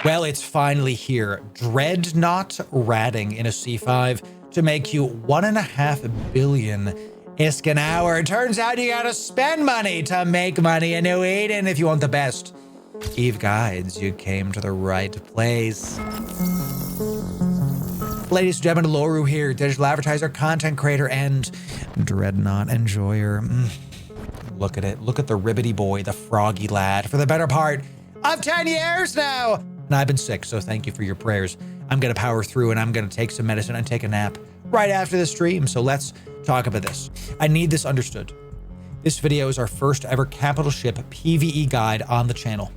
Well, it's finally here. Dreadnought ratting in a C5 to make you 1.5 billion ISK an hour. Turns out you gotta spend money to make money in New Eden if you want the best. Eve Guides, you came to the right place. Ladies and gentlemen, Loru here, digital advertiser, content creator, and Dreadnought enjoyer. Look at it. Look at the ribbity boy, the froggy lad, for the better part of 10 years now. And I've been sick, so thank you for your prayers. I'm going to power through, and I'm going to take some medicine and take a nap right after the stream. So let's talk about this. I need this understood. This video is our first ever capital ship PvE guide on the channel.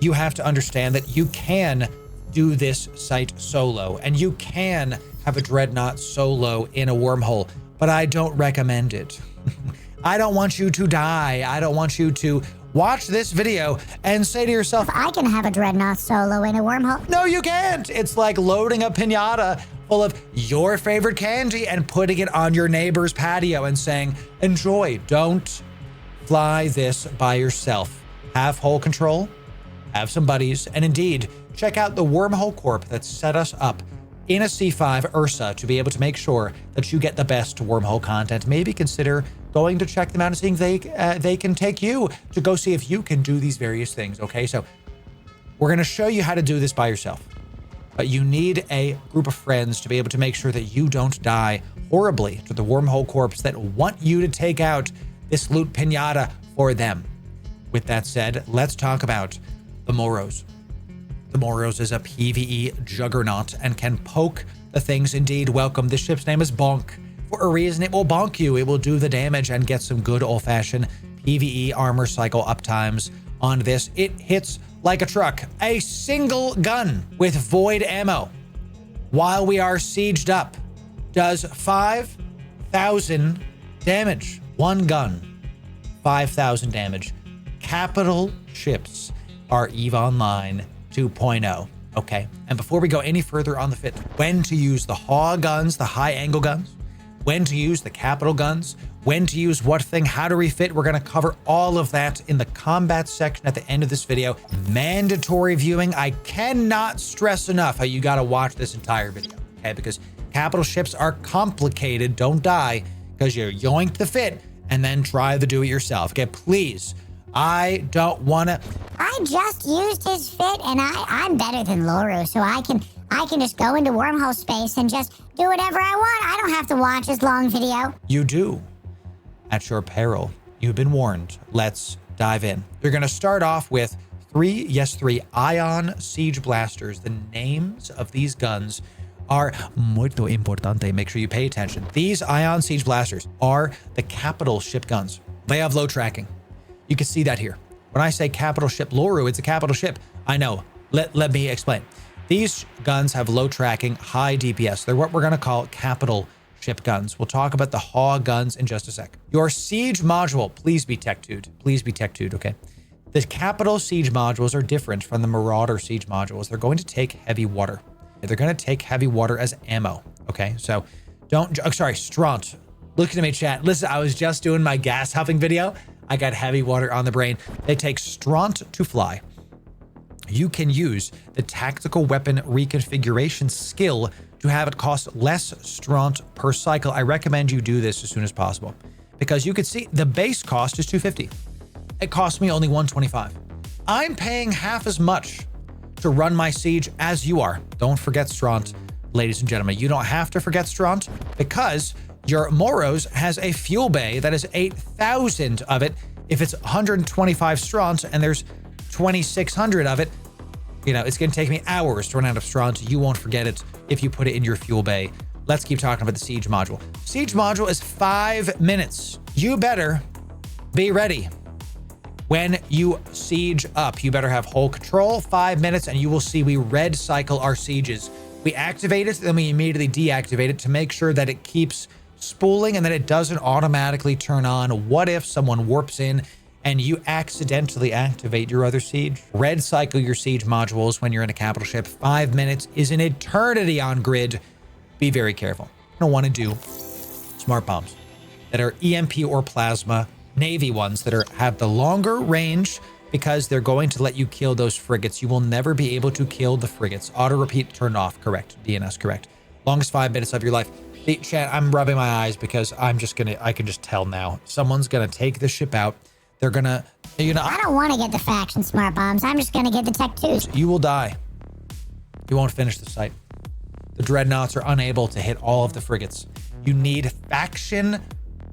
You have to understand that you can do this site solo, and you can have a Dreadnought solo in a wormhole, but I don't recommend it. I don't want you to die. I don't want you to watch this video and say to yourself, I can have a Dreadnought solo in a wormhole. No, you can't. It's like loading a piñata full of your favorite candy and putting it on your neighbor's patio and saying, enjoy. Don't fly this by yourself. Have hull control, have some buddies, and indeed, check out the Wormhole Corp that set us up in a C5 URSA to be able to make sure that you get the best wormhole content. Maybe consider going to check them out and seeing they can take you to go see if you can do these various things. Okay, so we're going to show you how to do this by yourself, but you need a group of friends to be able to make sure that you don't die horribly to the Wormhole Corps that want you to take out this loot piñata for them. With that said, let's talk about the Moros. The Moros is a PvE juggernaut and can poke the things. Indeed, welcome. This ship's name is Bonk. For a reason, it will bonk you. It will do the damage and get some good old-fashioned PvE armor cycle uptimes on this. It hits like a truck. A single gun with void ammo while we are sieged up does 5,000 damage. One gun, 5,000 damage. Capital ships are EVE Online 2.0. Okay, and before we go any further on the fit, when to use the HAW guns, the high angle guns, when to use the capital guns, when to use what thing, how to refit, we're going to cover all of that in the combat section at the end of this video. Mandatory viewing. I cannot stress enough how you got to watch this entire video, okay? Because capital ships are complicated. Don't die because you yoinked the fit and then try to do it yourself. Okay, please. I don't want to. I just used his fit, and I'm better than Loru, so I can just go into wormhole space and just do whatever I want. I don't have to watch this long video. You do. At your peril. You've been warned. Let's dive in. You're going to start off with three ion siege blasters. The names of these guns are muy importante. Make sure you pay attention. These ion siege blasters are the capital ship guns. They have low tracking. You can see that here. When I say capital ship Loru, it's a capital ship. I know. Let me explain. These guns have low tracking, high DPS. They're what we're going to call capital ship guns. We'll talk about the HAW guns in just a sec. Your siege module, please be tech-tuned. Please be tech-tuned, okay? The capital siege modules are different from the Marauder siege modules. They're going to take heavy water. They're going to take heavy water as ammo, okay? So don't, oh, sorry, Straunt. Look at me, chat. Listen, I was just doing my gas huffing video. I got heavy water on the brain. They take Straunt to fly. You can use the tactical weapon reconfiguration skill to have it cost less Straunt per cycle. I recommend you do this as soon as possible because you could see the base cost is 250. It cost me only 125. I'm paying half as much to run my siege as you are. Don't forget Straunt, ladies and gentlemen. You don't have to forget Straunt because your Moros has a fuel bay that is 8,000 of it. If it's 125 Straunt and there's 2,600 of it, you know, it's going to take me hours to run out of Straunt. You won't forget it if you put it in your fuel bay. Let's keep talking about the siege module. Siege module is 5 minutes. You better be ready. When you siege up, you better have hull control. 5 minutes and you will see we red cycle our sieges. We activate it, then we immediately deactivate it to make sure that it keeps spooling and that it doesn't automatically turn on. What if someone warps in and you accidentally activate your other siege? Red cycle your siege modules when you're in a capital ship. 5 minutes is an eternity on grid. Be very careful. You don't want to do smart bombs that are EMP or plasma, Navy ones that have the longer range because they're going to let you kill those frigates. You will never be able to kill the frigates. Auto repeat turned off. Correct. DNS correct. Longest 5 minutes of your life. Chat, I'm rubbing my eyes because I can just tell now. Someone's gonna take the ship out. They're gonna, I don't want to get the faction smart bombs. I'm just gonna get the tech 2s. You will die. You won't finish the site. The Dreadnoughts are unable to hit all of the frigates. You need faction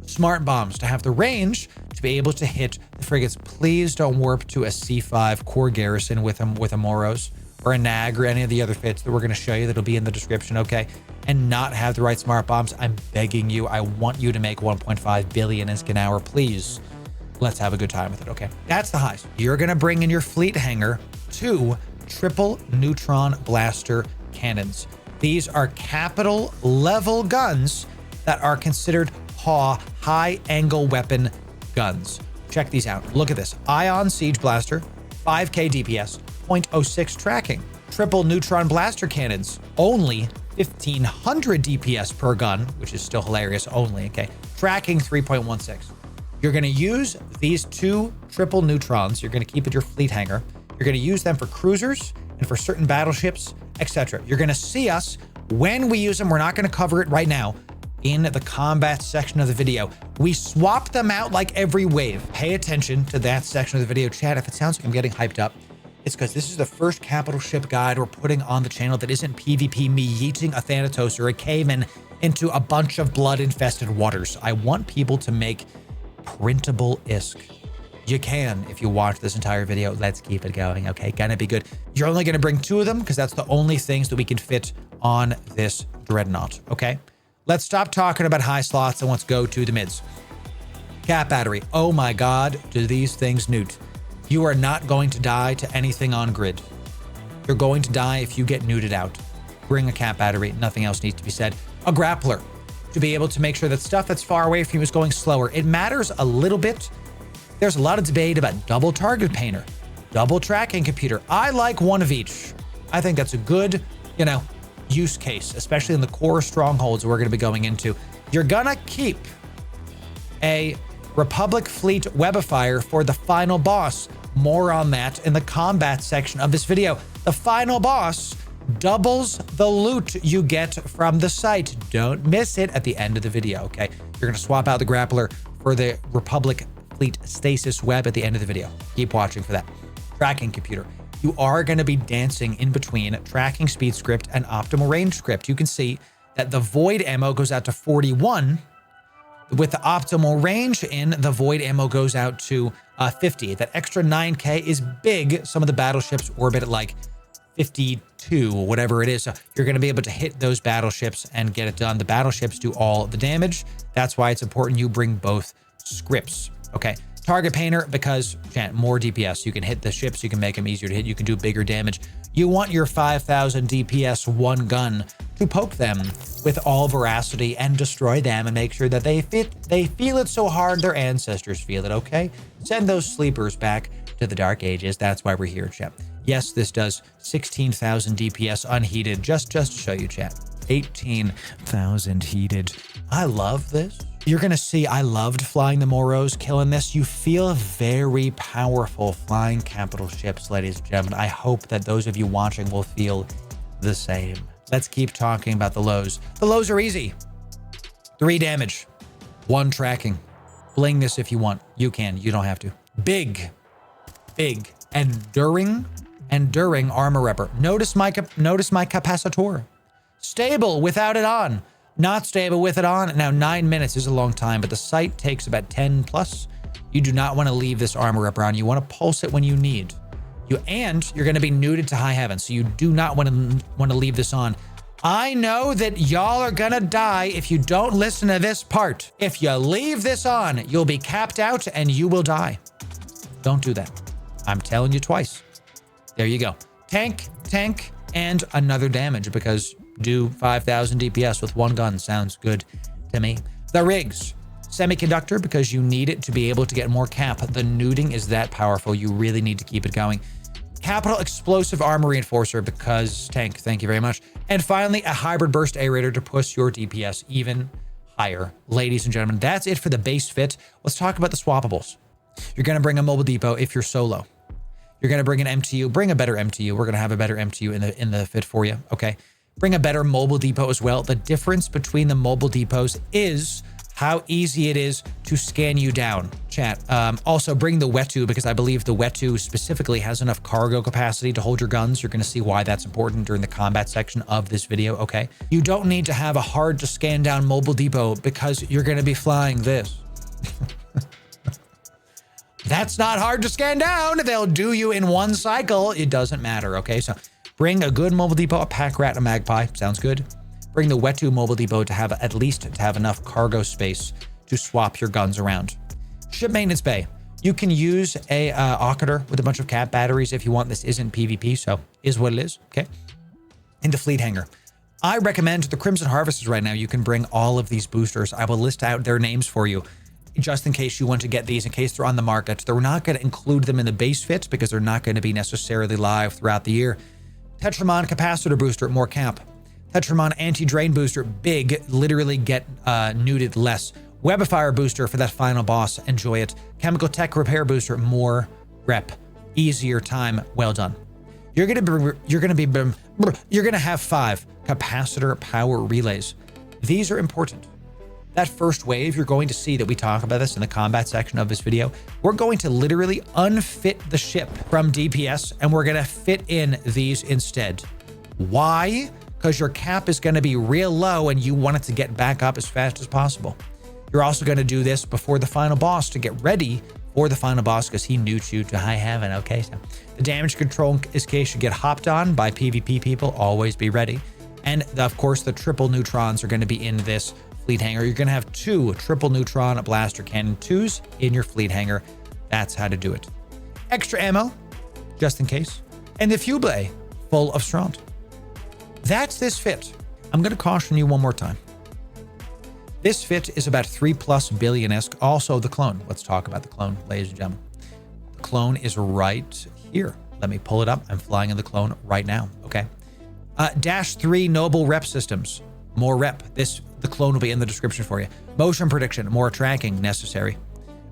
smart bombs to have the range to be able to hit the frigates. Please don't warp to a C5 Core Garrison with a Moros or a NAG or any of the other fits that we're going to show you that'll be in the description, okay? And not have the right smart bombs. I'm begging you. I want you to make 1.5 billion ISK an hour, please. Let's have a good time with it, okay? That's the highs. You're going to bring in your fleet hangar 2 triple neutron blaster cannons. These are capital level guns that are considered high angle weapon guns. Check these out. Look at this. Ion Siege Blaster, 5k DPS, 0.06 tracking. Triple neutron blaster cannons, only 1500 DPS per gun, which is still hilarious, only, okay? Tracking 3.16. You're gonna use these 2 triple neutrons. You're gonna keep at your fleet hangar. You're gonna use them for cruisers and for certain battleships, etc. You're gonna see us when we use them. We're not gonna cover it right now. In the combat section of the video, we swap them out like every wave. Pay attention to that section of the video. Chat, if it sounds like I'm getting hyped up, it's because this is the first capital ship guide we're putting on the channel that isn't PvP me yeeting a Thanatos or a caveman into a bunch of blood-infested waters. I want people to make printable ISK. You can if you watch this entire video. Let's keep it going, okay? Gonna be good. You're only gonna bring 2 of them because that's the only things that we can fit on this Dreadnought, okay? Let's stop talking about high slots and let's go to the mids. Cap battery. Oh my God, do these things newt. You are not going to die to anything on grid. You're going to die if you get neuted out. Bring a cap battery. Nothing else needs to be said. A grappler to be able to make sure that stuff that's far away from you is going slower. It matters a little bit. There's a lot of debate about double target painter, double tracking computer. I like one of each. I think that's a good, use case, especially in the core strongholds we're going to be going into. You're gonna keep a Republic fleet webifier for the final boss. More on that in the combat section of this video. The final boss doubles the loot you get from the site. Don't miss it at the end of the video, okay? You're gonna swap out the grappler for the Republic fleet stasis web at the end of the video. Keep watching for that. Tracking computer. You are going to be dancing in between tracking speed script and optimal range script. You can see that the void ammo goes out to 41. With the optimal range in, the void ammo goes out to 50. That extra 9k is big. Some of the battleships orbit at like 52, whatever it is. So you're going to be able to hit those battleships and get it done. The battleships do all the damage. That's why it's important you bring both scripts. Okay. Target painter, because more DPS. You can hit the ships, you can make them easier to hit, you can do bigger damage. You want your 5,000 DPS one gun to poke them with all veracity and destroy them and make sure that they feel it so hard their ancestors feel it, okay? Send those sleepers back to the Dark Ages. That's why we're here, chat. Yes, this does 16,000 DPS unheated, just to show you, chat. 18,000 heated. I love this. You're going to see I loved flying the Moros, killing this. You feel very powerful flying capital ships, ladies and gentlemen. I hope that those of you watching will feel the same. Let's keep talking about the lows. The lows are easy. 3 damage, 1 tracking. Bling this if you want. You can. You don't have to. Big, enduring armor repper. Notice my capacitor. Stable without it on. Not stable with it on. Now, 9 minutes is a long time, but the site takes about 10 plus. You do not want to leave this armor repper on. You want to pulse it when you need. And you're going to be neuted to high heaven, so you do not want to leave this on. I know that y'all are going to die if you don't listen to this part. If you leave this on, you'll be capped out and you will die. Don't do that. I'm telling you twice. There you go. Tank, and another damage because do 5,000 DPS with 1 gun sounds good to me. The rigs. Semiconductor, because you need it to be able to get more cap. The neuting is that powerful. You really need to keep it going. Capital explosive armor reinforcer, because tank, thank you very much. And finally, a hybrid burst aerator to push your DPS even higher. Ladies and gentlemen, that's it for the base fit. Let's talk about the swappables. You're going to bring a mobile depot if you're solo. You're going to bring an MTU. Bring a better MTU. We're going to have a better MTU in the fit for you. Okay. Bring a better mobile depot as well. The difference between the mobile depots is how easy it is to scan you down, chat. Also, bring the Wetu, because I believe the Wetu specifically has enough cargo capacity to hold your guns. You're going to see why that's important during the combat section of this video, okay? You don't need to have a hard to scan down mobile depot because you're going to be flying this. That's not hard to scan down. They'll do you in one cycle. It doesn't matter, okay? So bring a good mobile depot, a pack rat, a magpie. Sounds good. Bring the Wetu mobile depot to have at least to have enough cargo space to swap your guns around. Ship maintenance bay. You can use a Occutor with a bunch of cap batteries if you want. This isn't PvP, so is what it is, okay? Into fleet hangar. I recommend the Crimson Harvesters right now. You can bring all of these boosters. I will list out their names for you just in case you want to get these, in case they're on the market. They're not going to include them in the base fit because they're not going to be necessarily live throughout the year. Tetramon capacitor booster, more cap. Tetramon anti-drain booster, big, literally get nuded less. Webifier booster for that final boss, enjoy it. Chemical tech repair booster, more rep, easier time, well done. You're gonna have 5 capacitor power relays. These are important. That first wave, you're going to see that we talk about this in the combat section of this video. We're going to literally unfit the ship from DPS and we're gonna fit in these instead. Why? Because your cap is going to be real low and you want it to get back up as fast as possible. You're also going to do this before the final boss to get ready for the final boss because he nukes you to high heaven, okay? So the damage control in case you get hopped on by PvP people, always be ready. And of course, the triple neutrons are going to be in this fleet hangar. You're going to have 2 triple neutron blaster cannon 2s in your fleet hangar. That's how to do it. Extra ammo, just in case. And the fuel bay full of Strand. That's this fit. I'm going to caution you one more time. This fit is about 3+ billion-esque. Also, the clone. Let's talk about the clone, ladies and gentlemen. The clone is right here. Let me pull it up. I'm flying in the clone right now. Okay. -3 noble rep systems. More rep. The clone will be in the description for you. Motion prediction. More tracking necessary.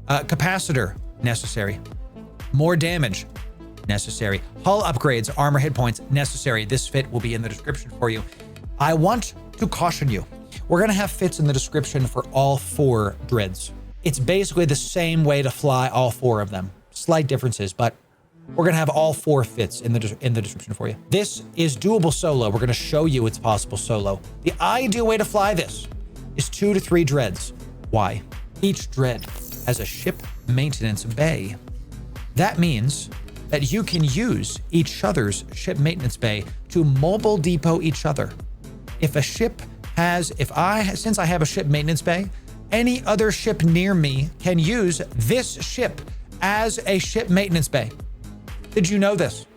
Capacitor necessary. More damage necessary. Hull upgrades, armor hit points necessary. This fit will be in the description for you. I want to caution you. We're going to have fits in the description for all 4 dreads. It's basically the same way to fly all 4 of them. Slight differences, but we're going to have all 4 fits in the description for you. This is doable solo. We're going to show you it's possible solo. The ideal way to fly this is 2 to 3 dreads. Why? Each dread has a ship maintenance bay. That means that you can use each other's ship maintenance bay to mobile depot each other. If a ship has, since I have a ship maintenance bay, any other ship near me can use this ship as a ship maintenance bay. Did you know this?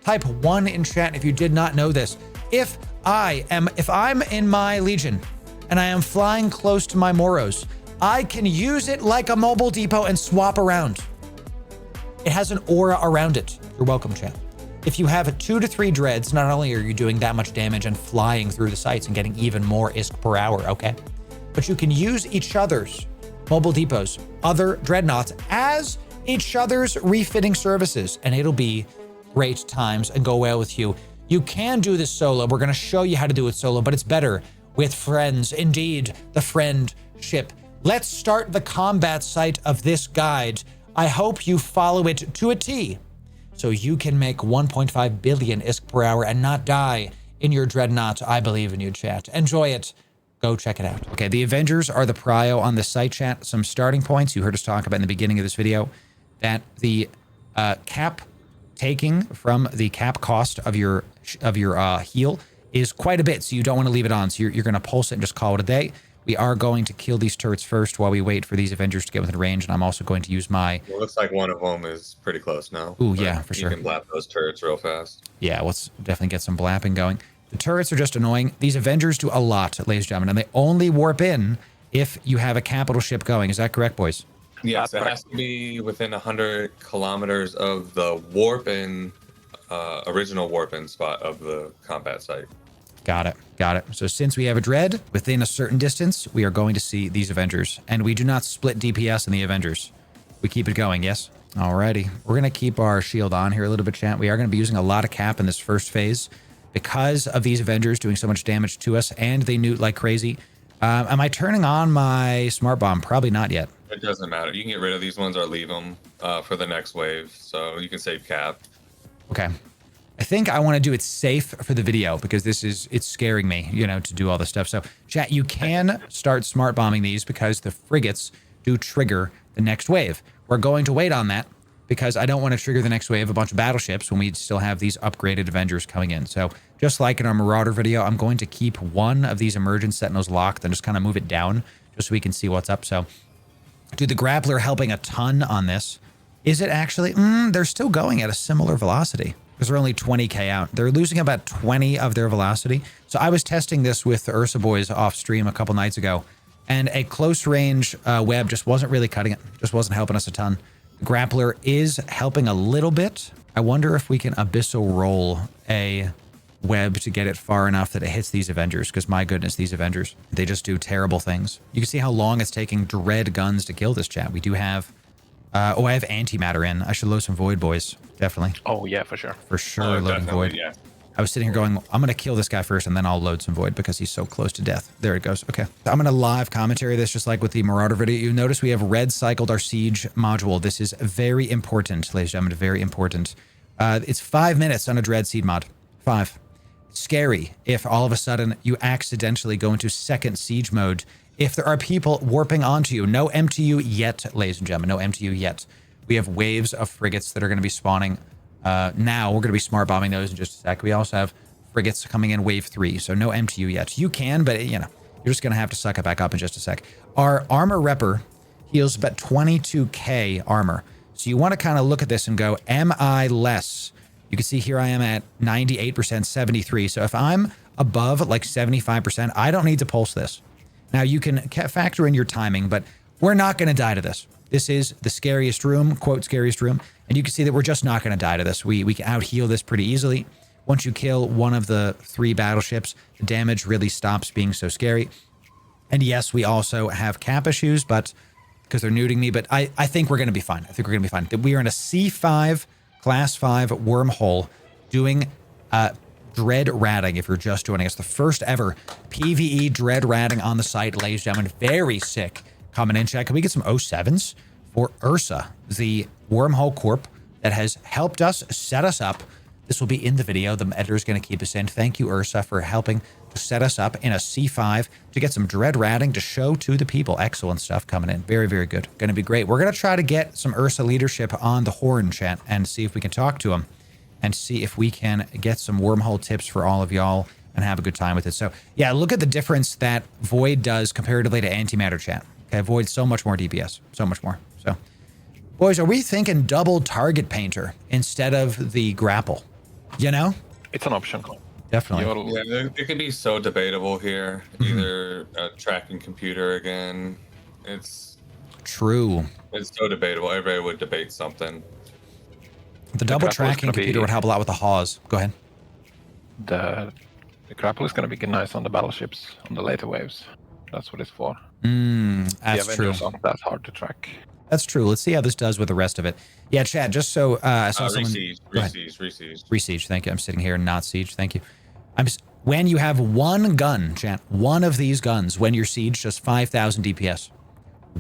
Type 1 in chat if you did not know this. If I'm in my Legion and I am flying close to my Moros, I can use it like a mobile depot and swap around. It has an aura around it. You're welcome, chat. If you have 2 to 3 dreads, not only are you doing that much damage and flying through the sites and getting even more ISK per hour, okay? But you can use each other's mobile depots, other dreadnoughts, as each other's refitting services, and it'll be great times and go well with you. You can do this solo. We're going to show you how to do it solo, but it's better with friends. Indeed, the friendship. Let's start the combat site of this guide. I hope you follow it to a T so you can make 1.5 billion ISK per hour and not die in your Dreadnought. I believe in you, chat. Enjoy it. Go check it out. Okay, the Avengers are the prio on the site, chat. Some starting points you heard us talk about in the beginning of this video, that the cap taking from the cap cost of your heal is quite a bit, so you don't want to leave it on. So you're going to pulse it and just call it a day. We are going to kill these turrets first while we wait for these Avengers to get within range, and I'm also going to use my... Well, it looks like one of them is pretty close now. Ooh, yeah, for sure. You can blap those turrets real fast. Yeah, let's definitely get some blapping going. The turrets are just annoying. These Avengers do a lot, ladies and gentlemen, and they only warp in if you have a capital ship going. Is that correct, boys? Yes, it has to be within 100 kilometers of the original warp-in spot of the combat site. Got it. Got it. So since we have a dread within a certain distance, we are going to see these Avengers. And we do not split DPS in the Avengers. We keep it going, yes? Alrighty. We're going to keep our shield on here a little bit, chat. We are going to be using a lot of cap in this first phase because of these Avengers doing so much damage to us, and they newt like crazy. Am I turning on my smart bomb? Probably not yet. It doesn't matter. You can get rid of these ones or leave them for the next wave, so you can save cap. Okay. I think I want to do it safe for the video because it's scaring me, you know, to do all this stuff. So, chat, you can start smart bombing these because the frigates do trigger the next wave. We're going to wait on that because I don't want to trigger the next wave a bunch of battleships when we still have these upgraded Avengers coming in. So, just like in our Marauder video, I'm going to keep one of these Emergent Sentinels locked and just kind of move it down just so we can see what's up. So, dude, the Grappler helping a ton on this. Is it actually? They're still going at a similar velocity. Because they're only 20k out. They're losing about 20 of their velocity. So I was testing this with the URSA boys off stream a couple nights ago, and a close range web just wasn't really cutting it. Just wasn't helping us a ton. The Grappler is helping a little bit. I wonder if we can abyssal roll a web to get it far enough that it hits these Avengers, because my goodness, these Avengers, they just do terrible things. You can see how long it's taking Dread guns to kill this chat. We do have I have antimatter in. I should load some Void, boys. Definitely. Oh, yeah, for sure. For sure, loading Void. Yeah. I was sitting here going, I'm going to kill this guy first, and then I'll load some Void because he's so close to death. There it goes. Okay. I'm going to live commentary this just like with the Marauder video. You notice we have red cycled our Siege module. This is very important, ladies and gentlemen. Very important. It's 5 minutes on a Dread Seed mod. 5. Scary if all of a sudden you accidentally go into second Siege mode. If there are people warping onto you, no MTU yet, ladies and gentlemen, no MTU yet. We have waves of frigates that are going to be spawning. Now we're going to be smart bombing those in just a sec. We also have frigates coming in wave 3, so no MTU yet. You can, but you know, you're just going to have to suck it back up in just a sec. Our armor repper heals about 22k armor. So you want to kind of look at this and go, am I less? You can see here I am at 98%, 73. So if I'm above like 75%, I don't need to pulse this. Now, you can factor in your timing, but we're not going to die to this. This is the scariest room, quote, scariest room. And you can see that we're just not going to die to this. We can out-heal this pretty easily. Once you kill one of the 3 battleships, the damage really stops being so scary. And yes, we also have cap issues, but because they're nuding me, but I think we're going to be fine. I think we're going to be fine. We are in a C5, Class 5 wormhole doing Dread ratting if you're just joining us. The first ever PvE Dread ratting on the site, ladies and gentlemen. Very sick. Coming in, chat. Can we get some 07s for URSA, the Wormhole Corp that has helped us set us up? This will be in the video. The editor's going to keep us in. Thank you, URSA, for helping to set us up in a C5 to get some Dread ratting to show to the people. Excellent stuff coming in. Very, very good. Going to be great. We're going to try to get some URSA leadership on the horn, chat, and see if we can talk to them. And see if we can get some wormhole tips for all of y'all and have a good time with it. So, yeah, look at the difference that Void does comparatively to Antimatter, chat. Okay, Void's so much more DPS. So much more. So, boys, are we thinking double target painter instead of the grapple? You know? It's an option. Definitely. Yeah, it could be so debatable here. Either a tracking computer again. It's true. It's so debatable. Everybody would debate something. The double tracking computer would help a lot with the Haws. Go ahead. The grapple is going to be nice on the battleships on the later waves. That's what it's for. That's the true. Avengers aren't that hard to track. That's true. Let's see how this does with the rest of it. Yeah, chat, just so I saw someone... Re-siege. Thank you. I'm sitting here, not siege. Thank you. When you have one gun, chat, one of these guns, when you're siege, just 5,000 DPS.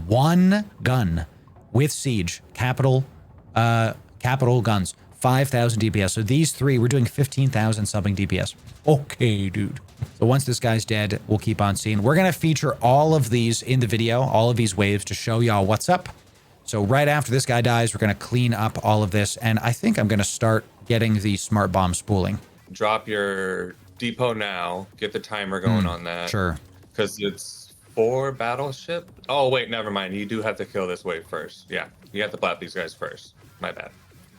One gun with siege, capital guns, 5,000 DPS. So these 3, we're doing 15,000 something DPS. Okay, dude. So once this guy's dead, we'll keep on seeing. We're going to feature all of these in the video, all of these waves to show y'all what's up. So right after this guy dies, we're going to clean up all of this. And I think I'm going to start getting the smart bomb spooling. Drop your depot now. Get the timer going on that. Sure. Because it's 4 battleship. Oh, wait, never mind. You do have to kill this wave first. Yeah, you have to blap these guys first. My bad.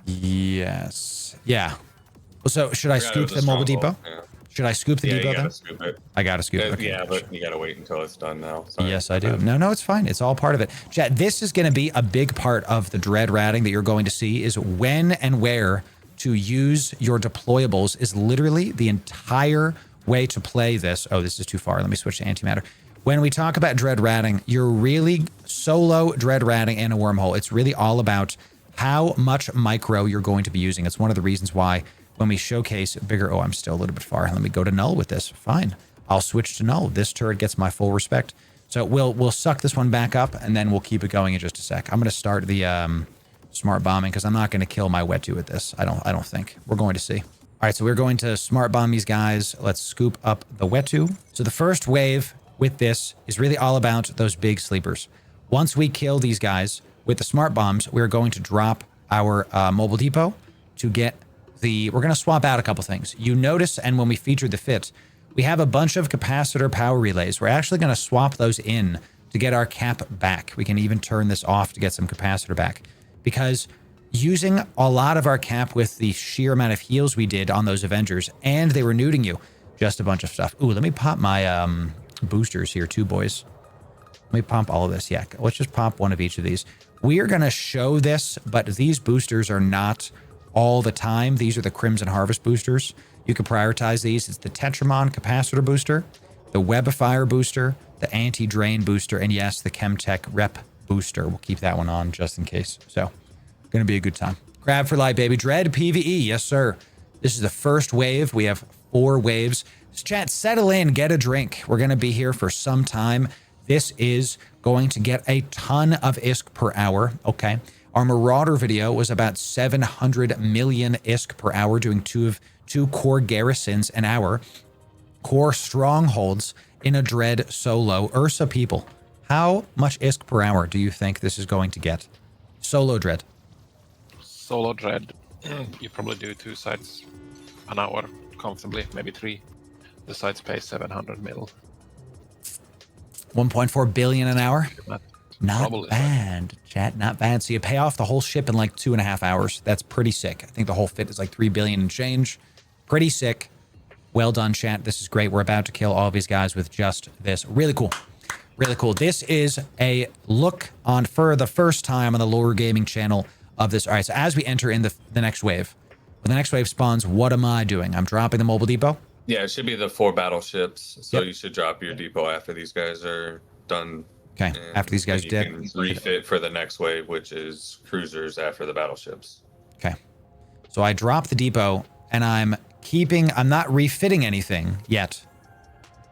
Yes. Yeah. So should I scoop the mobile depot? Yeah. Should I scoop the depot you then? gotta scoop it. I gotta scoop it. Okay. Yeah, but you gotta wait until it's done now. Sorry. Yes, I do. No, it's fine. It's all part of it. Chat, this is going to be a big part of the Dread ratting that you're going to see is when and where to use your deployables is literally the entire way to play this. Oh, this is too far. Let me switch to antimatter. When we talk about Dread ratting, you're really solo Dread ratting in a wormhole. It's really all about how much micro you're going to be using. It's one of the reasons why when we showcase bigger... Oh, I'm still a little bit far. Let me go to null with this. Fine. I'll switch to null. This turret gets my full respect. So we'll suck this one back up, and then we'll keep it going in just a sec. I'm going to start the smart bombing because I'm not going to kill my Wetu with this. I don't think. We're going to see. All right, so we're going to smart bomb these guys. Let's scoop up the Wetu. So the first wave with this is really all about those big sleepers. Once we kill these guys with the smart bombs, we're going to drop our mobile depot to get the... We're going to swap out a couple things. You notice, and when we featured the fit, we have a bunch of capacitor power relays. We're actually going to swap those in to get our cap back. We can even turn this off to get some capacitor back. Because using a lot of our cap with the sheer amount of heals we did on those Avengers, and they were nuding you, just a bunch of stuff. Ooh, let me pop my boosters here too, boys. Let me pump all of this. Yeah, let's just pop one of each of these. We are going to show this, but these boosters are not all the time. These are the Crimson Harvest boosters. You can prioritize these. It's the Tetramon capacitor booster, the Webifier booster, the Anti-Drain booster, and yes, the Chemtech rep booster. We'll keep that one on just in case. So, going to be a good time. Grab for life, baby. Dread PvE. Yes, sir. This is the first wave. We have 4 waves. Chat, settle in. Get a drink. We're going to be here for some time. This is going to get a ton of ISK per hour. Okay. Our Marauder video was about 700 million ISK per hour, doing two core garrisons an hour. Core strongholds in a Dread solo. URSA people, how much ISK per hour do you think this is going to get? Solo Dread. Solo Dread, you probably do 2 sites an hour comfortably, maybe 3. The sites pay 700 mil. 1.4 billion an hour? Not Probably bad, chat, not bad. So you pay off the whole ship in like 2.5 hours. That's pretty sick. I think the whole fit is like 3 billion and change. Pretty sick. Well done, chat. This is great. We're about to kill all of these guys with just this. Really cool. Really cool. This is a look on for the first time on the Loru Gaming channel of this. All right, so as we enter in the next wave, when the next wave spawns, what am I doing? I'm dropping the mobile depot. Yeah, it should be the 4 battleships. So Yep. you should drop your depot after these guys are done. Okay, And after these guys then dead. you can refit for the next wave, which is cruisers after the battleships. Okay. So I drop the depot and I'm not refitting anything yet.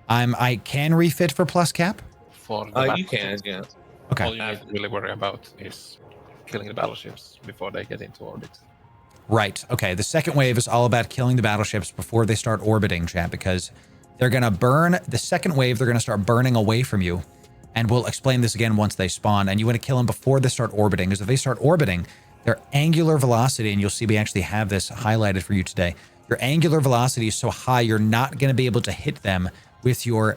I can refit for plus cap. For the You can, battleships, yeah. Okay. All you need to really worry about is killing the battleships before they get into orbit. Right. Okay. The second wave is all about killing the battleships before they start orbiting, chat, because they're going to burn the second wave. They're going to start burning away from you. And we'll explain this again once they spawn. And you want to kill them before they start orbiting, because if they start orbiting, their angular velocity, and you'll see we actually have this highlighted for you today. Your angular velocity is so high, you're not going to be able to hit them with your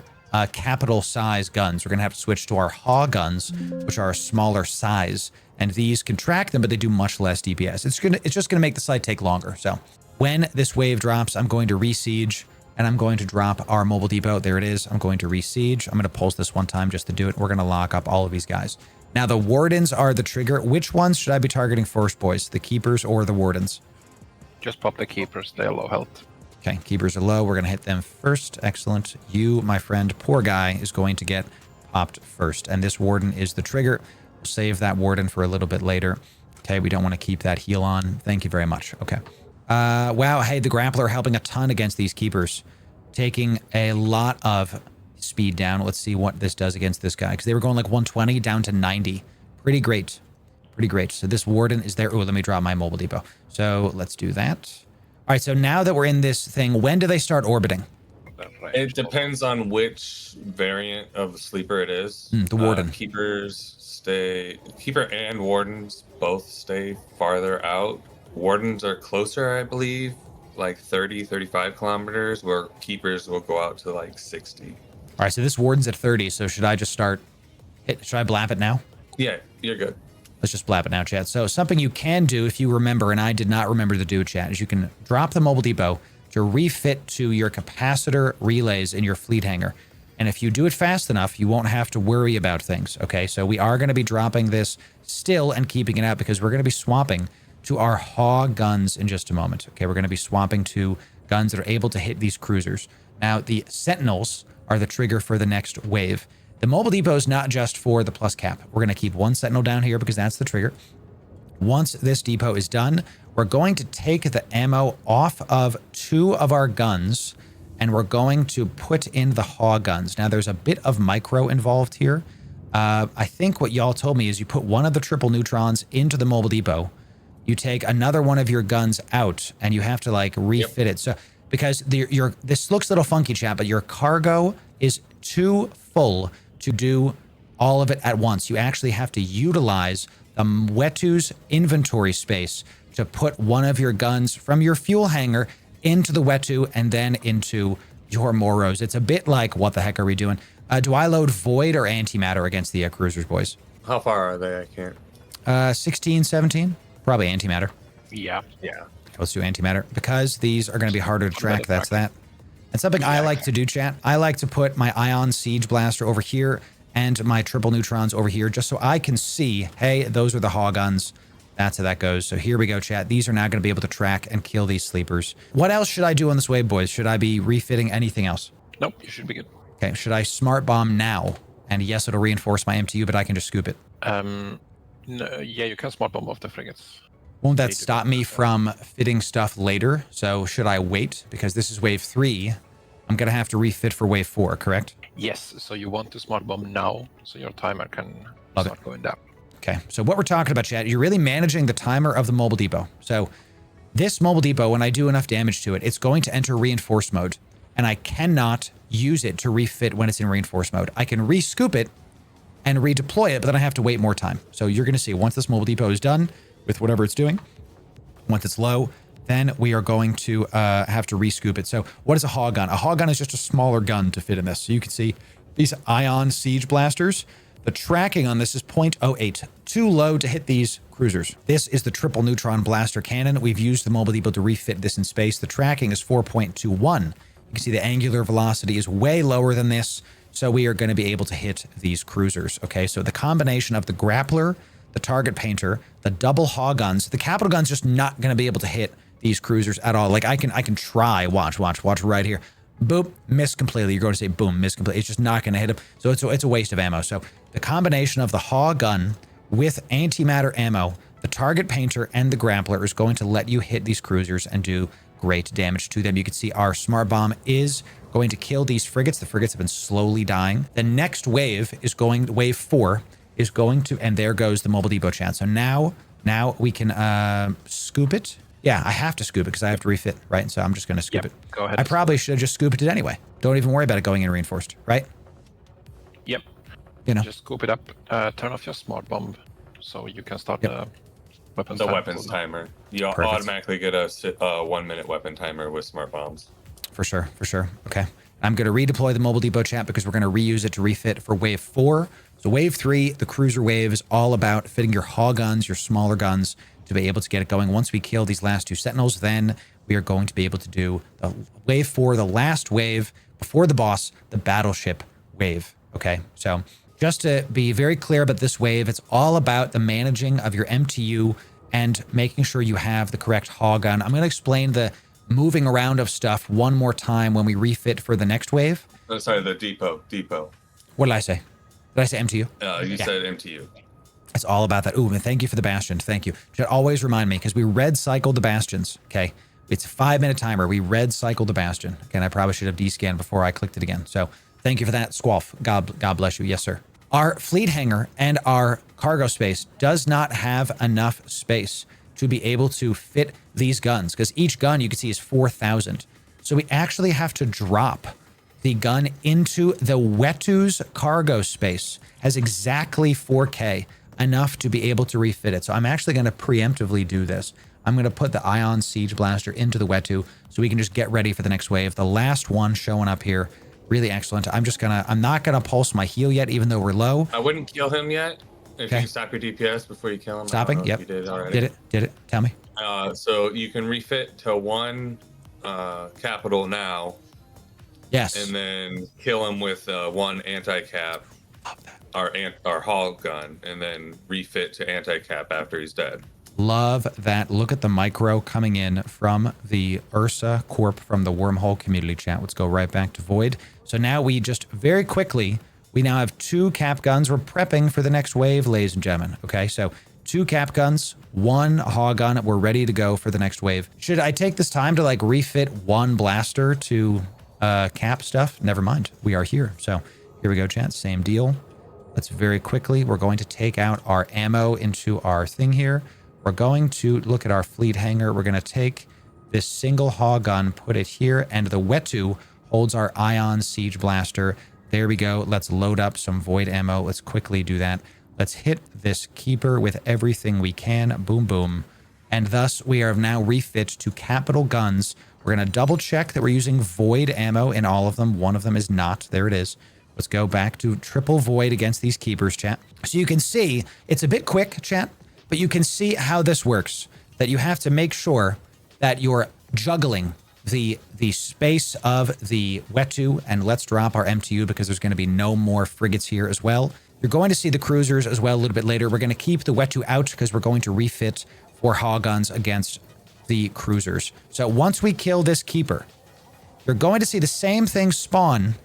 capital size guns. We're going to have to switch to our HAW guns, which are a smaller size. And these can track them, but they do much less DPS. It's just going to make the site take longer. So when this wave drops, I'm going to re-siege, and I'm going to drop our mobile depot. There it is. I'm going to re-siege. I'm going to pulse this one time just to do it. We're going to lock up all of these guys. Now, the wardens are the trigger. Which ones should I be targeting first, boys? The keepers or the wardens? Just pop the keepers, they're low health. Okay, keepers are low. We're going to hit them first. Excellent. You, my friend, poor guy, is going to get popped first. And this warden is the trigger. We'll save that warden for a little bit later. Okay, we don't want to keep that heal on. Thank you very much. Okay. Wow, hey, the grappler helping a ton against these keepers. Taking a lot of speed down. Let's see what this does against this guy. Because they were going like 120 down to 90. Pretty great. Pretty great. So this warden is there. Oh, let me drop my mobile depot. So let's do that. All right, so now that we're in this thing, when do they start orbiting? It depends on which variant of sleeper it is. The warden. Keeper and wardens both stay farther out. Wardens are closer, I believe, like 30, 35 kilometers, where keepers will go out to like 60. All right, so this warden's at 30. So should I just should I blap it now? Yeah, you're good. Let's just blab it now, chat. So something you can do if you remember, and I did not remember to do, chat, is you can drop the mobile depot to refit to your capacitor relays in your fleet hangar. And if you do it fast enough, you won't have to worry about things, okay? So we are going to be dropping this still and keeping it out because we're going to be swapping to our HAW guns in just a moment, okay? We're going to be swapping to guns that are able to hit these cruisers. Now, the Sentinels are the trigger for the next wave. The mobile depot is not just for the plus cap. We're going to keep one Sentinel down here because that's the trigger. Once this depot is done, we're going to take the ammo off of 2 of our guns, and we're going to put in the HAW guns. Now, there's a bit of micro involved here. I think what y'all told me is you put one of the triple neutrons into the mobile depot. You take another one of your guns out, and you have to, like, refit it. So, because this looks a little funky, chat, but your cargo is too full to do all of it at once. You actually have to utilize the Wetu's inventory space to put one of your guns from your fuel hangar into the Wetu and then into your Moros. It's a bit like, what the heck are we doing? Do I load Void or Antimatter against the cruisers, boys? How far are they? I can't. 16, 17? Probably Antimatter. Yeah. Let's do Antimatter. Because these are going to be harder to track, that's that. And something I like to do, chat, I like to put my Ion Siege Blaster over here and my triple neutrons over here, just so I can see, hey, those are the HAW guns. That's how that goes. So here we go, chat. These are now going to be able to track and kill these sleepers. What else should I do on this wave, boys? Should I be refitting anything else? Nope, you should be good. Okay, should I smart bomb now? And yes, it'll reinforce my MTU, but I can just scoop it. No, yeah, you can smart bomb off the frigates. Won't that stop me from fitting stuff later? So should I wait? Because this is wave 3. I'm going to have to refit for wave 4, correct? Yes, so you want to smart bomb now, so your timer can start going down. Okay, so what we're talking about, chat, you're really managing the timer of the mobile depot. So this mobile depot, when I do enough damage to it, it's going to enter reinforced mode. And I cannot use it to refit when it's in reinforced mode. I can re-scoop it and redeploy it, but then I have to wait more time. So you're going to see once this mobile depot is done with whatever it's doing, once it's low, then we are going to have to re-scoop it. So what is a HAW gun? A HAW gun is just a smaller gun to fit in this. So you can see these Ion Siege Blasters. The tracking on this is 0.08, too low to hit these cruisers. This is the triple neutron blaster cannon. We've used the mobile depot to refit this in space. The tracking is 4.21. You can see the angular velocity is way lower than this, so we are going to be able to hit these cruisers. Okay, so the combination of the grappler, the target painter, the double HAW guns, the capital gun's just not going to be able to hit these cruisers at all. Like I can try. Watch right here. Boop, miss completely. You're going to say boom, miss completely. It's just not going to hit him. So it's a waste of ammo. So the combination of the HAW gun with antimatter ammo, the target painter, and the grappler is going to let you hit these cruisers and do great damage to them. You can see our smart bomb is going to kill these frigates. The frigates have been slowly dying. The next wave is wave 4 is going to, and there goes the mobile depot, chat. So now we can scoop it. Yeah, I have to scoop it because I have to refit, right? So I'm just going to scoop it. Go ahead. I probably should have just scooped it anyway. Don't even worry about it going in reinforced, right? Yep. You know. Just scoop it up, turn off your smart bomb so you can start the weapons The timer. weapons timer. You Perfect. automatically get a 1-minute weapon timer with smart bombs. For sure. Okay. I'm going to redeploy the mobile depot, chat, because we're going to reuse it to refit for wave 4. So wave 3, the cruiser wave, is all about fitting your HAW guns, your smaller guns, to be able to get it going. Once we kill these last 2 sentinels, then we are going to be able to do the wave 4, the last wave before the boss, the battleship wave. Okay, so just to be very clear about this wave, it's all about the managing of your MTU and making sure you have the correct HAW gun. I'm going to explain the moving around of stuff one more time when we refit for the next wave. Oh, sorry, the depot. What did I say? Did I say MTU? You said MTU. It's all about that. Ooh, and thank you for the bastion. Thank you. Should always remind me, because we red cycled the bastions. Okay. It's a 5-minute timer. We red cycled the bastion. Again, I probably should have descanned before I clicked it again. So thank you for that, Squalf. God bless you. Yes, sir. Our fleet hangar and our cargo space does not have enough space to be able to fit these guns, because each gun you can see is 4,000. So we actually have to drop the gun into the Wetu's cargo space. Has exactly 4K, enough to be able to refit it. So I'm actually going to preemptively do this. I'm going to put the Ion Siege Blaster into the Wetu so we can just get ready for the next wave. The last one showing up here, really excellent. I'm not going to pulse my heal yet, even though we're low. I wouldn't kill him yet. If Okay. you stop your DPS before you kill him. Stopping? Yep. You did already. Did it. Tell me. So you can refit to 1 capital now, Yes. and then kill him with 1 anti-cap, our HAW gun, and then refit to anti-cap after he's dead. Love that. Look at the micro coming in from the URSA Corp from the Wormhole community chat. Let's go right back to Void. So now we just very quickly, we now have 2 cap guns. We're prepping for the next wave, ladies and gentlemen. Okay, so 2 cap guns, 1 hog gun. We're ready to go for the next wave. Should I take this time to like refit 1 blaster to cap stuff? Never mind. We are here. So here we go, chat. Same deal. Let's very quickly. We're going to take out our ammo into our thing here. We're going to look at our fleet hangar. We're going to take this single hog gun, put it here, and the Wetu holds our ion siege blaster. There we go. Let's load up some void ammo. Let's quickly do that. Let's hit this keeper with everything we can. Boom, boom. And thus we are now refit to capital guns. We're going to double check that we're using void ammo in all of them. One of them is not. There it is. Let's go back to triple void against these keepers, chat. So you can see it's a bit quick, chat, but you can see how this works. That you have to make sure that you're juggling the space of the Wetu, and let's drop our MTU because there's going to be no more frigates here as well. You're going to see the cruisers as well a little bit later. We're going to keep the Wetu out because we're going to refit 4 hog guns against the cruisers. So once we kill this keeper, you're going to see the same thing spawn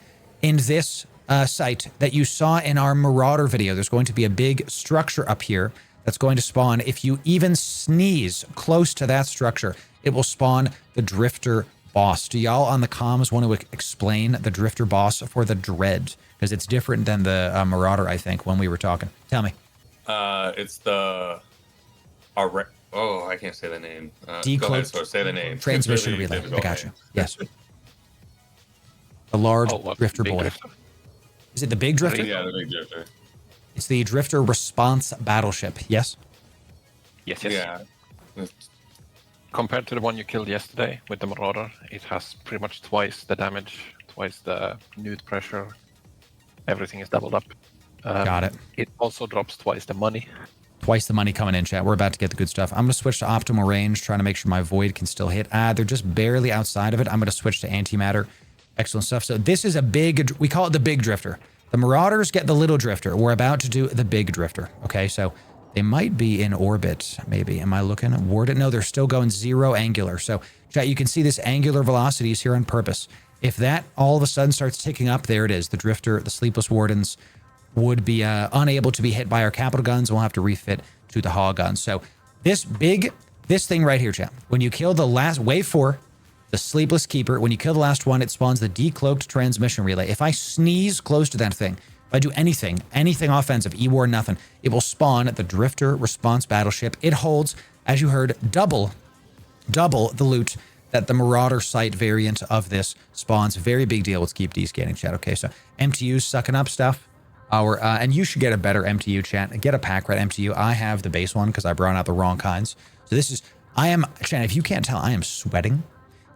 in this site that you saw in our Marauder video. There's going to be a big structure up here that's going to spawn. If you even sneeze close to that structure, it will spawn the Drifter boss. Do y'all on the comms want to explain the Drifter boss for the Dread? Because it's different than the Marauder, I think, when we were talking. Tell me. It's the... Oh, I can't say the name. Go ahead, so say the name. Transmission Really relay. difficult I got you. name. Yes. The large Oh, what, Drifter big boy. Drifter? Is it the big Drifter? Yeah, the big Drifter. It's the Drifter response battleship. Yes? Yes. Yeah. Compared to the one you killed yesterday with the Marauder, it has pretty much twice the damage, twice the nude pressure. Everything is doubled up. Got it. It also drops twice the money. Twice the money coming in, chat. We're about to get the good stuff. I'm going to switch to optimal range, trying to make sure my void can still hit. They're just barely outside of it. I'm going to switch to antimatter. Excellent stuff. So this is a big, we call it the big Drifter. The Marauders get the little Drifter. We're about to do the big Drifter. Okay, so they might be in orbit, maybe. Am I looking at warded? No, they're still going 0 angular. So, chat, you can see this angular velocity is here on purpose. If that all of a sudden starts ticking up, there it is. The Drifter, the Sleepless Wardens would be unable to be hit by our capital guns. We'll have to refit to the hog guns. So this thing right here, chat, when you kill the last wave 4, the Sleepless Keeper, when you kill the last one, it spawns the decloaked transmission relay. If I sneeze close to that thing, if I do anything offensive, E-War, nothing, it will spawn the Drifter response battleship. It holds, as you heard, double the loot that the Marauder site variant of this spawns. Very big deal. Let's keep descanning, chat. Okay, so MTU's sucking up stuff. And you should get a better MTU, chat. Get a pack rat MTU. I have the base one because I brought out the wrong kinds. So this is, chat, if you can't tell, I am sweating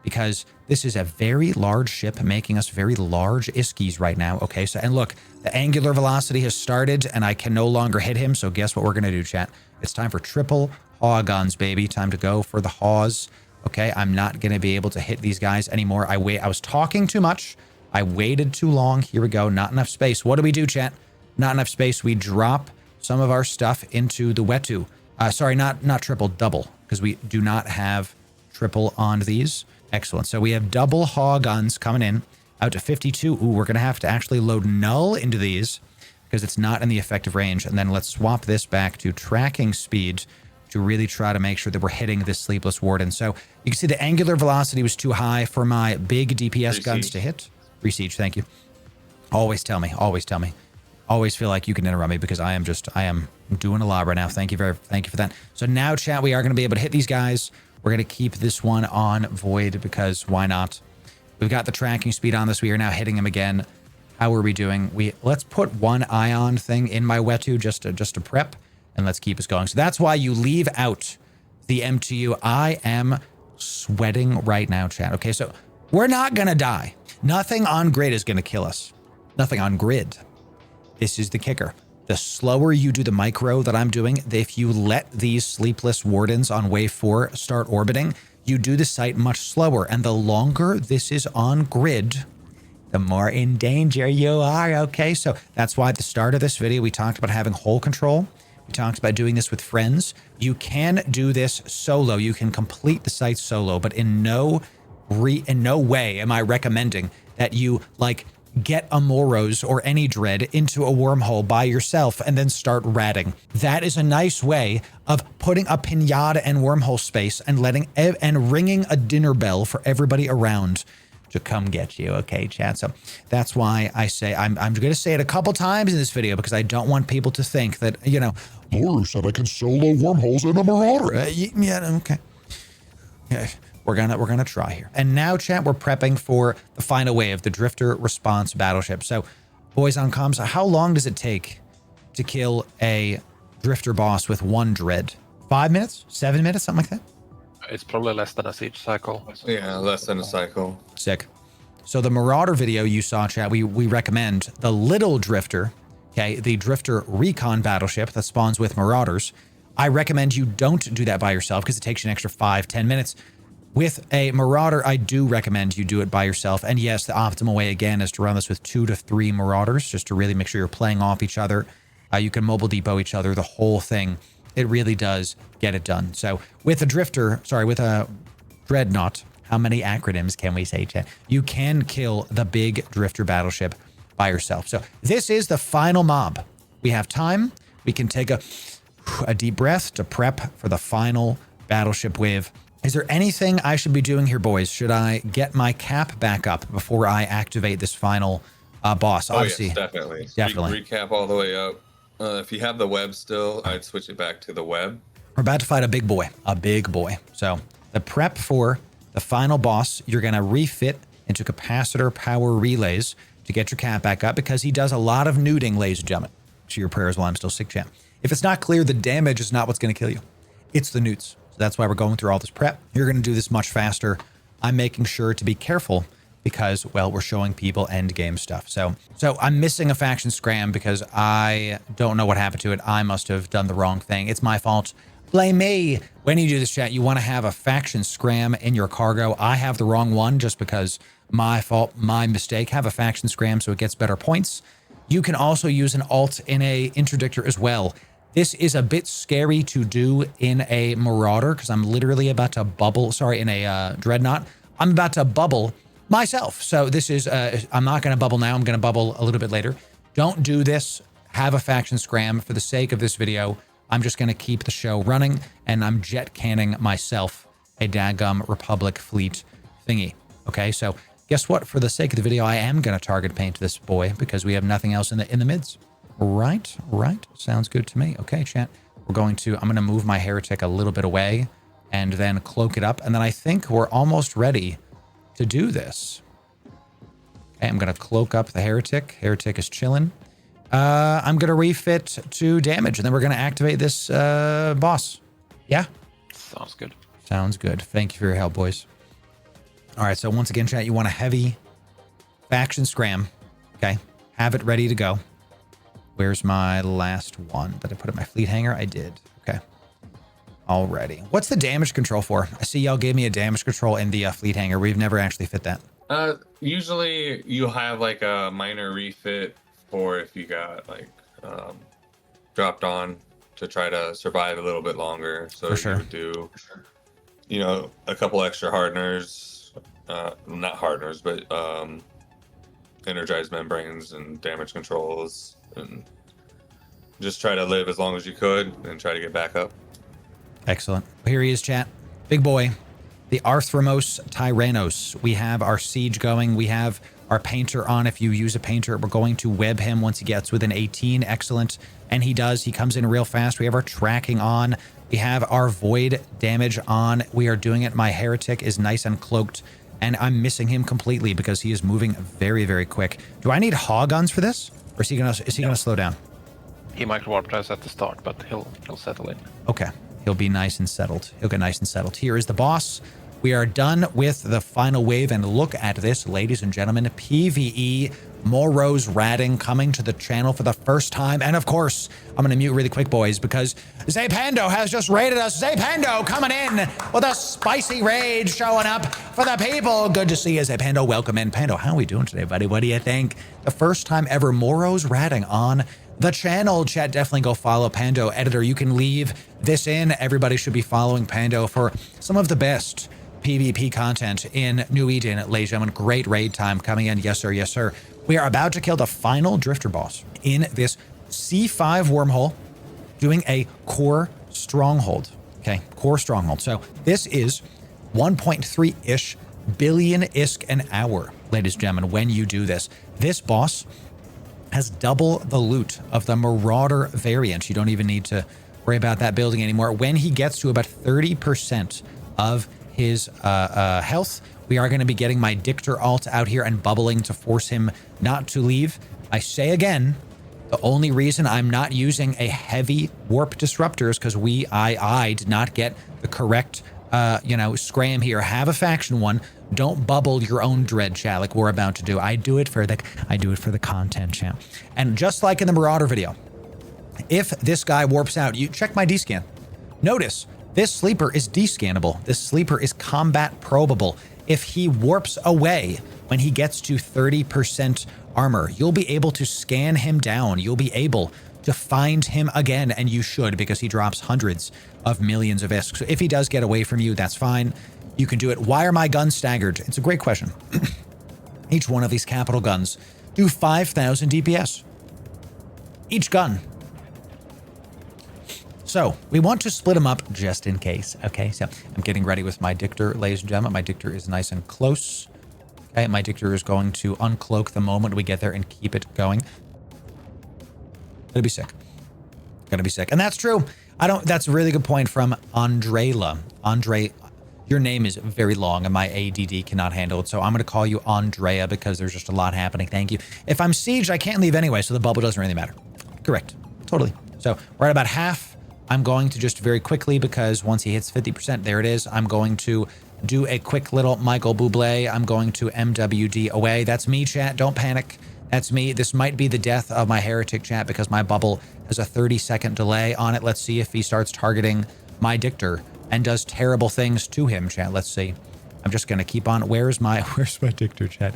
because this is a very large ship making us very large ISKs right now. Okay, so, and look, the angular velocity has started and I can no longer hit him. So guess what we're going to do, chat? It's time for triple haw guns, baby. Time to go for the haws. Okay, I'm not going to be able to hit these guys anymore. I was talking too much. I waited too long. Here we go. Not enough space. What do we do, chat? Not enough space. We drop some of our stuff into the Wetu. Sorry, not triple, double, because we do not have triple on these. Excellent. So we have double haw guns coming in out to 52. Ooh, we're going to have to actually load null into these because it's not in the effective range. And then let's swap this back to tracking speed to really try to make sure that we're hitting this Sleepless Warden. So you can see the angular velocity was too high for my big DPS guns to hit. Re-siege, thank you. Always tell me. Always tell me. Always feel like you can interrupt me because I am doing a lot right now. Thank you for that. So now, chat, we are going to be able to hit these guys. We're going to keep this one on void because why not? We've got the tracking speed on this. We are now hitting him again. How are we doing? Let's put one ion thing in my Wetu just to prep, and let's keep us going. So that's why you leave out the MTU. I am sweating right now, chat. Okay, so we're not going to die. Nothing on grid is going to kill us. Nothing on grid. This is the kicker. The slower you do the micro that I'm doing, if you let these Sleepless Wardens on wave 4 start orbiting, you do the site much slower. And the longer this is on grid, the more in danger you are. Okay, so that's why at the start of this video, we talked about having hole control. We talked about doing this with friends. You can do this solo. You can complete the site solo, but in no way am I recommending that you like get a Moros or any dread into a wormhole by yourself and then start ratting. That is a nice way of putting a pinata in wormhole space and ringing a dinner bell for everybody around to come get you. Okay, chat. So that's why I say I'm going to say it a couple times in this video because I don't want people to think that, you know, Loru said I can solo wormholes in a Marauder. Yeah, okay. Yeah, we're gonna try here. And now, chat, we're prepping for the final wave, the Drifter Response Battleship. So, boys on comms, how long does it take to kill a Drifter boss with one dread? 5 minutes? 7 minutes? Something like that? It's probably less than a siege cycle. Yeah, less than a cycle. Sick. So the Marauder video you saw, chat, we recommend the little Drifter, okay, the Drifter Recon Battleship that spawns with Marauders. I recommend you don't do that by yourself because it takes you an extra 5-10 minutes. With a Marauder, I do recommend you do it by yourself. And yes, the optimal way, again, is to run this with 2 to 3 Marauders, just to really make sure you're playing off each other. You can mobile depot each other, the whole thing. It really does get it done. So with a Dreadnought, how many acronyms can we say, chat? You can kill the big Drifter battleship by yourself. So this is the final mob. We have time. We can take a deep breath to prep for the final battleship wave. Is there anything I should be doing here, boys? Should I get my cap back up before I activate this final boss? Obviously, yes, definitely. Definitely. Recap all the way up. If you have the web still, I'd switch it back to the web. We're about to fight a big boy. So the prep for the final boss, you're going to refit into capacitor power relays to get your cap back up because he does a lot of nuding, ladies and gentlemen. To your prayers while I'm still sick, chat. If it's not clear, the damage is not what's going to kill you. It's the newts. So that's why we're going through all this prep. You're going to do this much faster. I'm making sure to be careful because, well, we're showing people end game stuff. So I'm missing a faction scram because I don't know what happened to it. I must have done the wrong thing. It's my fault. Blame me. When you do this, chat, you want to have a faction scram in your cargo. I have the wrong one just because my fault, my mistake. Have a faction scram so it gets better points. You can also use an alt in a interdictor as well. This is a bit scary to do in a Marauder because I'm literally about to bubble, in a Dreadnought. I'm about to bubble myself. So this is, I'm not going to bubble now. I'm going to bubble a little bit later. Don't do this. Have a faction scram for the sake of this video. I'm just going to keep the show running and I'm jet canning myself a daggum Republic fleet thingy. Okay, so guess what? For the sake of the video, I am going to target paint this boy because we have nothing else in the mids. Right. Sounds good to me. Okay, chat. I'm going to move my heretic a little bit away and then cloak it up. And then I think we're almost ready to do this. Okay, I'm going to cloak up the heretic. Heretic is chilling. I'm going to refit to damage and then we're going to activate this boss. Yeah? Sounds good. Sounds good. Thank you for your help, boys. All right, so once again, chat, you want a heavy faction scram. Okay, have it ready to go. Where's my last one? Did I put it in my fleet hangar? I did. Okay. Alrighty. What's the damage control for? I see y'all gave me a damage control in the fleet hangar. We've never actually fit that. Usually you have like a minor refit for if you got like dropped on to try to survive a little bit longer. So for sure. You would do, you know, a couple extra hardeners, not hardeners, but energized membranes and damage controls. And just try to live as long as you could and try to get back up. Excellent. Here he is, chat. Big boy. The Arithmos Tyrannos. We have our siege going. We have our painter on. If you use a painter, we're going to web him once he gets within 18. Excellent. And he does. He comes in real fast. We have our tracking on. We have our void damage on. We are doing it. My heretic is nice and cloaked. And I'm missing him completely because he is moving very, very quick. Do I need hog guns for this? Or is he gonna slow down? He might warp us at the start, but he'll settle in. Okay. He'll be nice and settled. He'll get nice and settled. Here is the boss. We are done with the final wave, and look at this, ladies and gentlemen. PvE Moros ratting coming to the channel for the first time. And of course, I'm gonna mute really quick, boys, because Zapando has just raided us. Zapando coming in with a spicy raid showing up for the people. Good to see you, Zapando. Welcome in. Pando, how are we doing today, buddy? What do you think? The first time ever Moros ratting on the channel. Chat, definitely go follow Pando. Editor, you can leave this in. Everybody should be following Pando for some of the best PvP content in New Eden, ladies and gentlemen. Great raid time coming in. Yes, sir. Yes, sir. We are about to kill the final Drifter boss in this C5 wormhole, doing a core stronghold. Okay, core stronghold. So this is 1.3-ish billion ISK an hour, ladies and gentlemen, when you do this. This boss has double the loot of the Marauder variant. You don't even need to worry about that building anymore. When he gets to about 30% of his health, we are going to be getting my Dictor alt out here and bubbling to force him not to leave. I say again, the only reason I'm not using a heavy warp disruptor is because I did not get the correct, scram here. Have a faction one. Don't bubble your own dread, chat, like we're about to do. I do it for the content, chat. And just like in the Marauder video, if this guy warps out, you check my D-scan. Notice this sleeper is D-scannable. This sleeper is combat probable. If he warps away when he gets to 30% armor, you'll be able to scan him down. You'll be able to find him again, and you should, because he drops hundreds of millions of ISK. So if he does get away from you, that's fine. You can do it. Why are my guns staggered? It's a great question. Each one of these capital guns do 5,000 DPS. Each gun. So we want to split them up just in case. Okay, so I'm getting ready with my Dictor, ladies and gentlemen. My Dictor is nice and close. Okay, my Dictor is going to uncloak the moment we get there and keep it going. Gonna be sick. Gonna be sick. And that's true. That's a really good point from Andrela. Andre, your name is very long and my ADD cannot handle it. So I'm gonna call you Andrea because there's just a lot happening. Thank you. If I'm sieged, I can't leave anyway, so the bubble doesn't really matter. Correct. Totally. So we're at about half. I'm going to just very quickly, because once he hits 50%, there it is. I'm going to do a quick little Michael Bublé. I'm going to MWD away. That's me, chat. Don't panic. That's me. This might be the death of my heretic, chat, because my bubble has a 30-second delay on it. Let's see if he starts targeting my Dictor and does terrible things to him, chat. Let's see. I'm just going to keep on. Where's my Dictor, chat?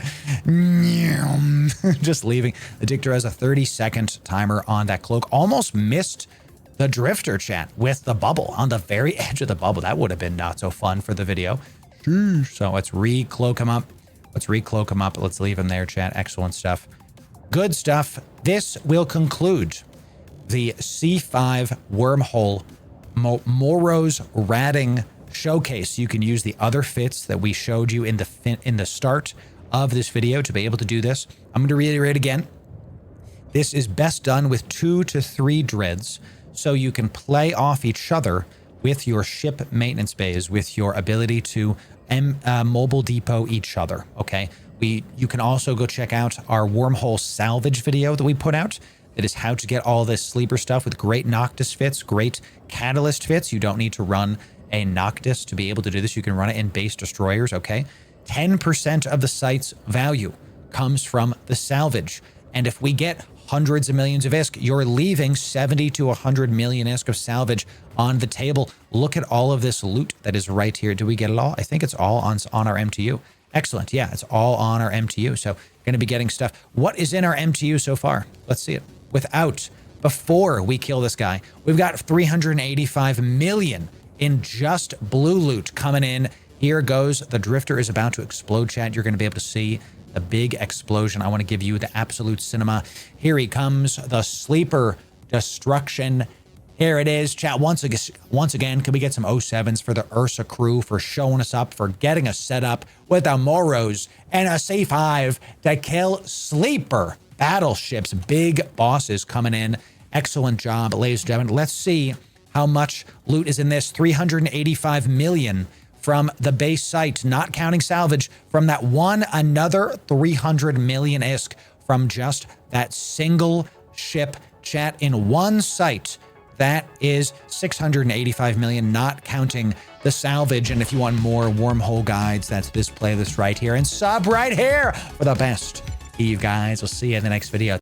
Just leaving. The Dictor has a 30-second timer on that cloak. Almost missed the Drifter, chat, with the bubble on the very edge of the bubble. That would have been not so fun for the video. So let's re-cloak him up. Let's re-cloak him up. Let's leave him there, chat. Excellent stuff. Good stuff. This will conclude the C5 Wormhole Moros ratting showcase. You can use the other fits that we showed you in the start of this video to be able to do this. I'm going to reiterate again. This is best done with 2 to 3 dreads, so you can play off each other with your ship maintenance bays, with your ability to mobile depot each other, okay? You can also go check out our Wormhole salvage video that we put out. It is how to get all this sleeper stuff with great Noctis fits, great Catalyst fits. You don't need to run a Noctis to be able to do this. You can run it in base destroyers, okay? 10% of the site's value comes from the salvage. And if we get hundreds of millions of ISK, you're leaving 70 to 100 million ISK of salvage on the table. Look at all of this loot that is right here. Do we get it all? I think it's all on our MTU. Excellent. Yeah, it's all on our MTU. So going to be getting stuff. What is in our MTU so far? Let's see it. Before we kill this guy, we've got 385 million in just blue loot coming in. Here goes. The Drifter is about to explode, chat. You're going to be able to see the big explosion. I want to give you the absolute cinema. Here he comes, the sleeper destruction. Here it is, chat. Once again, can we get some 07s for the URSA crew for showing us up, for getting us set up with the Moros and a C5 to kill sleeper battleships. Big bosses coming in. Excellent job, ladies and gentlemen. Let's see how much loot is in this. 385 million from the base site, not counting salvage, from that one, another 300 million ISK from just that single ship, chat, in one site. That is 685 million, not counting the salvage. And if you want more wormhole guides, that's this playlist right here, and sub right here for the best. You guys, we'll see you in the next video.